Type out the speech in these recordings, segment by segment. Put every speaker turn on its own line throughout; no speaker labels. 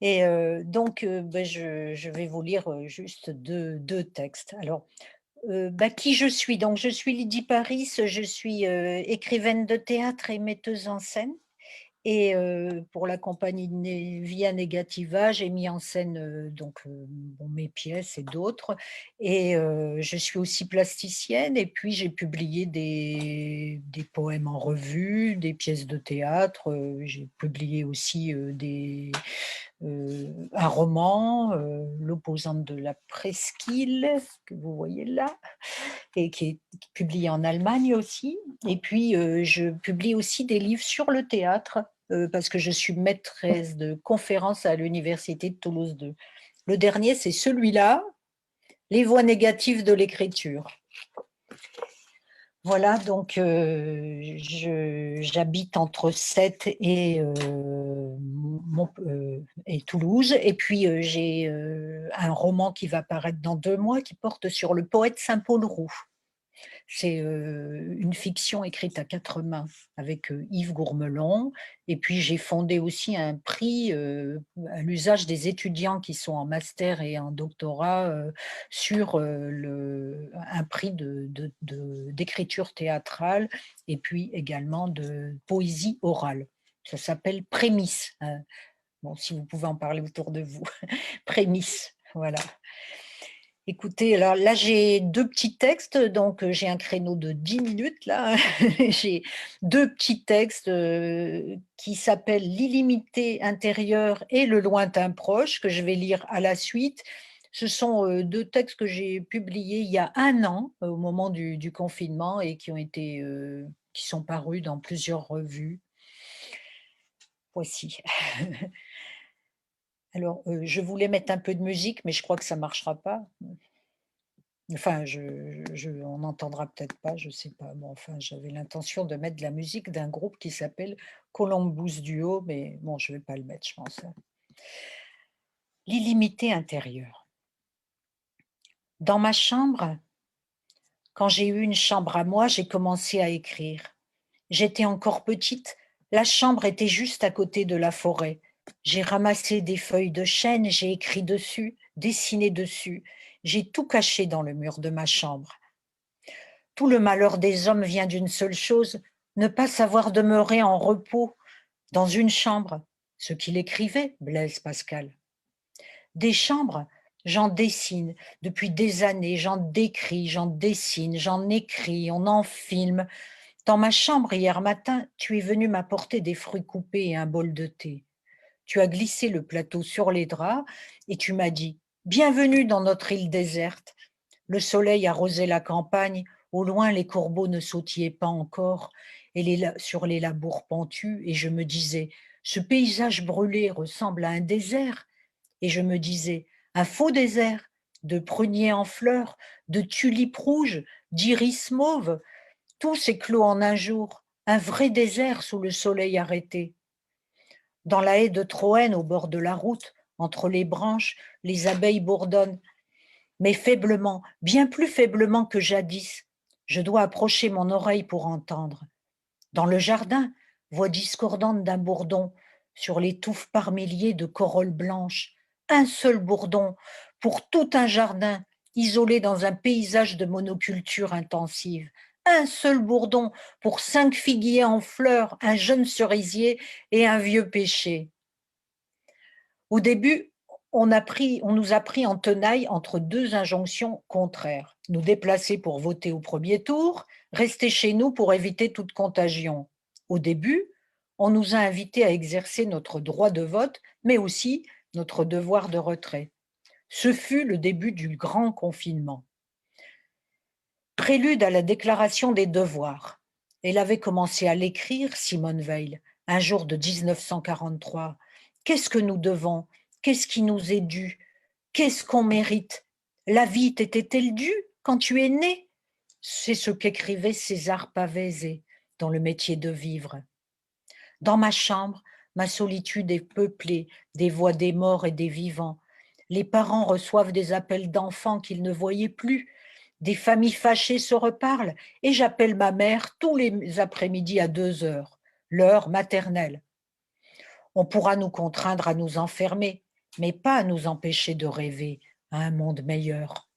Et donc je vais vous lire, juste deux textes. Alors, qui je suis? Donc je suis Lydie Paris, je suis, écrivaine de théâtre et metteuse en scène. Et pour la compagnie Via Negativa, j'ai mis en scène, bon, mes pièces et d'autres. Et je suis aussi plasticienne et puis j'ai publié des poèmes en revue, des pièces de théâtre, j'ai publié aussi, un roman, L'opposante de la presqu'île, que vous voyez là, et qui est publié en Allemagne aussi. Et puis, je publie aussi des livres sur le théâtre, parce que je suis maîtresse de conférences à l'université de Toulouse 2. Le dernier, c'est celui-là, Les voies négatives de l'écriture. Voilà, donc je j'habite entre Sète et et Toulouse. Et puis, j'ai, un roman qui va paraître dans 2 mois qui porte sur le poète Saint-Paul Roux. C'est, une fiction écrite à 4 mains avec, Yves Gourmelon. Et puis j'ai fondé aussi un prix, à l'usage des étudiants qui sont en master et en doctorat, sur, un prix d'écriture théâtrale et puis également de poésie orale. Ça s'appelle Prémisse, bon, si vous pouvez en parler autour de vous. Prémisse, voilà. Écoutez, alors là, j'ai 2 petits textes, donc j'ai un créneau de 10 minutes là. J'ai 2 petits textes, qui s'appellent «L'illimité intérieur» et «Le lointain proche», que je vais lire à la suite. Ce sont, 2 textes que j'ai publiés il y a 1 an, au moment du confinement, et qui sont parus dans plusieurs revues. Voici. Alors, je voulais mettre un peu de musique, mais je crois que ça marchera pas. Enfin, on n'entendra peut-être pas, je sais pas. Bon, enfin, j'avais l'intention de mettre de la musique d'un groupe qui s'appelle Columbus Duo, mais bon, je vais pas le mettre, je pense, hein. L'illimité intérieure. Dans ma chambre, quand j'ai eu une chambre à moi, j'ai commencé à écrire. J'étais encore petite, la chambre était juste à côté de la forêt. J'ai ramassé des feuilles de chêne, j'ai écrit dessus, dessiné dessus. J'ai tout caché dans le mur de ma chambre. Tout le malheur des hommes vient d'une seule chose, ne pas savoir demeurer en repos dans une chambre. Ce qu'il écrivait, Blaise Pascal. Des chambres, j'en dessine depuis des années, j'en décris, j'en dessine, j'en écris, on en filme. Dans ma chambre hier matin, tu es venu m'apporter des fruits coupés et un bol de thé. Tu as glissé le plateau sur les draps et tu m'as dit: «Bienvenue dans notre île déserte». Le soleil arrosait la campagne, au loin les corbeaux ne sautillaient pas encore et sur les labours pentus, et je me disais: «Ce paysage brûlé ressemble à un désert», et je me disais: «Un faux désert, de pruniers en fleurs, de tulipes rouges, d'iris mauves, tout s'éclot en un jour, un vrai désert sous le soleil arrêté». Dans la haie de Troène, au bord de la route, entre les branches, les abeilles bourdonnent, mais faiblement, bien plus faiblement que jadis. Je dois approcher mon oreille pour entendre. Dans le jardin, voix discordante d'un bourdon, sur les touffes par milliers de corolles blanches. Un seul bourdon, pour tout un jardin, isolé dans un paysage de monoculture intensive. Un seul bourdon, pour 5 figuiers en fleurs, un jeune cerisier et un vieux pêcher. Au début, on nous a pris en tenaille entre 2 injonctions contraires. Nous déplacer pour voter au premier tour, rester chez nous pour éviter toute contagion. Au début, on nous a invités à exercer notre droit de vote, mais aussi notre devoir de retrait. Ce fut le début du grand confinement. Prélude à la déclaration des devoirs. Elle avait commencé à l'écrire, Simone Veil, un jour de 1943. Qu'est-ce que nous devons? Qu'est-ce qui nous est dû? Qu'est-ce qu'on mérite? La vie t'était-elle due quand tu es né? C'est ce qu'écrivait César Pavese dans Le métier de vivre. Dans ma chambre, ma solitude est peuplée des voix des morts et des vivants. Les parents reçoivent des appels d'enfants qu'ils ne voyaient plus. Des familles fâchées se reparlent et j'appelle ma mère tous les après-midi à 2 heures, l'heure maternelle. On pourra nous contraindre à nous enfermer. mais pas à nous empêcher de rêver à un monde meilleur.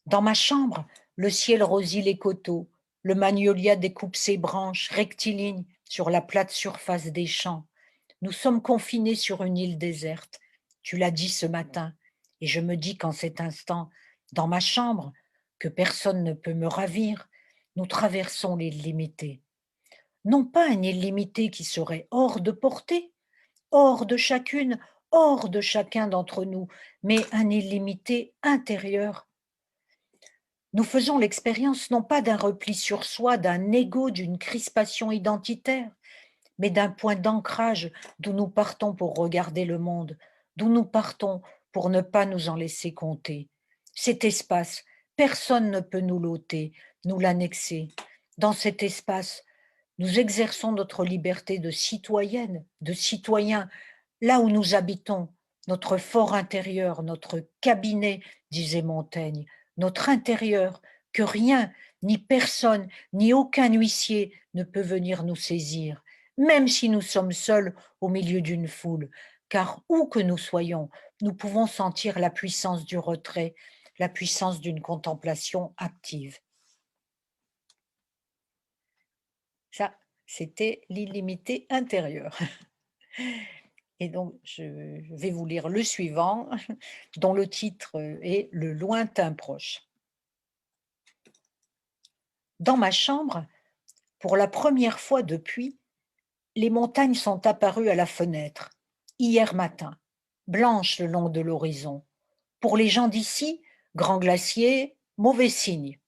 Dans ma chambre, le ciel rosit les coteaux, le magnolia découpe ses branches rectilignes sur la plate surface des champs. Nous sommes confinés sur une île déserte. Tu l'as dit ce matin, et je me dis qu'en cet instant, dans ma chambre, que personne ne peut me ravir, nous traversons l'illimité. Non pas un illimité qui serait hors de portée, hors de chacune, hors de chacun d'entre nous, mais un illimité intérieur. Nous faisons l'expérience non pas d'un repli sur soi, d'un ego, d'une crispation identitaire, mais d'un point d'ancrage d'où nous partons pour regarder le monde, d'où nous partons pour ne pas nous en laisser compter. Cet espace, personne ne peut nous l'ôter, nous l'annexer. Dans cet espace, nous exerçons notre liberté de citoyenne, de citoyen, là où nous habitons, notre fort intérieur, notre cabinet, disait Montaigne, notre intérieur, que rien, ni personne, ni aucun huissier ne peut venir nous saisir, même si nous sommes seuls au milieu d'une foule, car où que nous soyons, nous pouvons sentir la puissance du retrait, la puissance d'une contemplation active. Ça, c'était l'illimité intérieure. Et donc, je vais vous lire le suivant, dont le titre est Le lointain proche. Dans ma chambre, pour la première fois depuis, les montagnes sont apparues à la fenêtre, hier matin, blanches le long de l'horizon. Pour les gens d'ici, grand glacier, mauvais signe.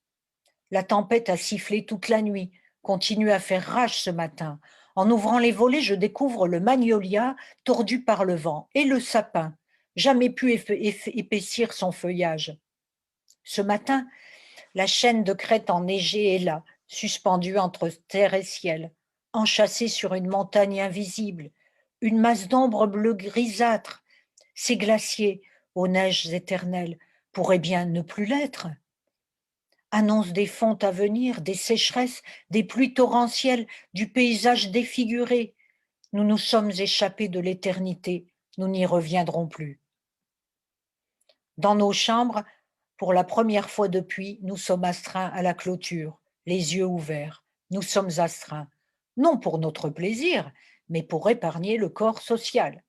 La tempête a sifflé toute la nuit, continue à faire rage ce matin. En ouvrant les volets, je découvre le magnolia tordu par le vent et le sapin, jamais pu épaissir son feuillage. Ce matin, la chaîne de crête enneigée est là, suspendue entre terre et ciel, enchâssée sur une montagne invisible, une masse d'ombre bleu grisâtre. Ces glaciers, aux neiges éternelles, pourraient bien ne plus l'être. Annonce des fontes à venir, des sécheresses, des pluies torrentielles, du paysage défiguré. Nous nous sommes échappés de l'éternité, nous n'y reviendrons plus. Dans nos chambres, pour la première fois depuis, nous sommes astreints à la clôture, les yeux ouverts. Nous sommes astreints, non pour notre plaisir, mais pour épargner le corps social.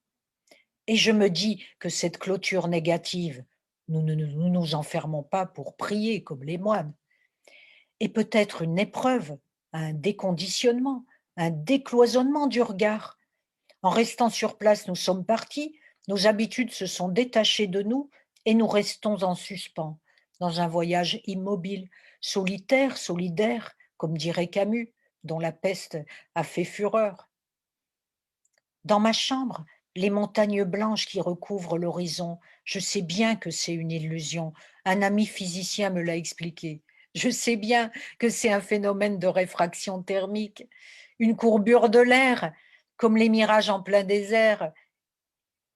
Et je me dis que cette clôture négative, nous ne nous enfermons pas pour prier comme les moines, est peut-être une épreuve, un déconditionnement, un décloisonnement du regard. En restant sur place, nous sommes partis, nos habitudes se sont détachées de nous et nous restons en suspens, dans un voyage immobile, solitaire, solidaire, comme dirait Camus, dont la peste a fait fureur. Dans ma chambre, les montagnes blanches qui recouvrent l'horizon, je sais bien que c'est une illusion. Un ami physicien me l'a expliqué. Je sais bien que c'est un phénomène de réfraction thermique, une courbure de l'air, comme les mirages en plein désert.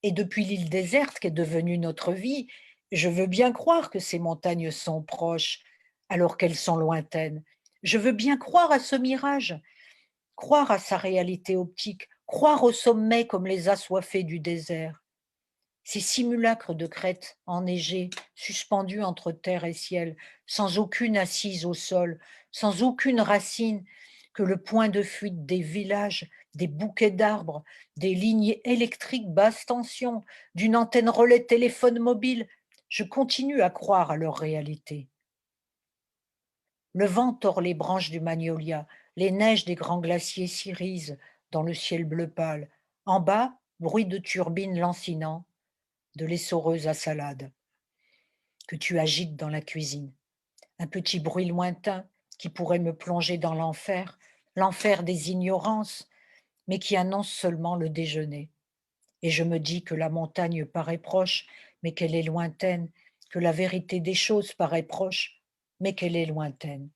Et depuis l'île déserte qui est devenue notre vie, je veux bien croire que ces montagnes sont proches, alors qu'elles sont lointaines. Je veux bien croire à ce mirage, croire à sa réalité optique, croire au sommet comme les assoiffés du désert. Ces simulacres de crêtes enneigées, suspendus entre terre et ciel, sans aucune assise au sol, sans aucune racine, que le point de fuite des villages, des bouquets d'arbres, des lignes électriques basse tension, d'une antenne relais téléphone mobile, je continue à croire à leur réalité. Le vent tord les branches du magnolia, les neiges des grands glaciers s'irisent dans le ciel bleu pâle. En bas, bruit de turbines lancinant, de l'essoreuse à salade que tu agites dans la cuisine. Un petit bruit lointain qui pourrait me plonger dans l'enfer, l'enfer des ignorances, mais qui annonce seulement le déjeuner. Et je me dis que la montagne paraît proche, mais qu'elle est lointaine, que la vérité des choses paraît proche, mais qu'elle est lointaine.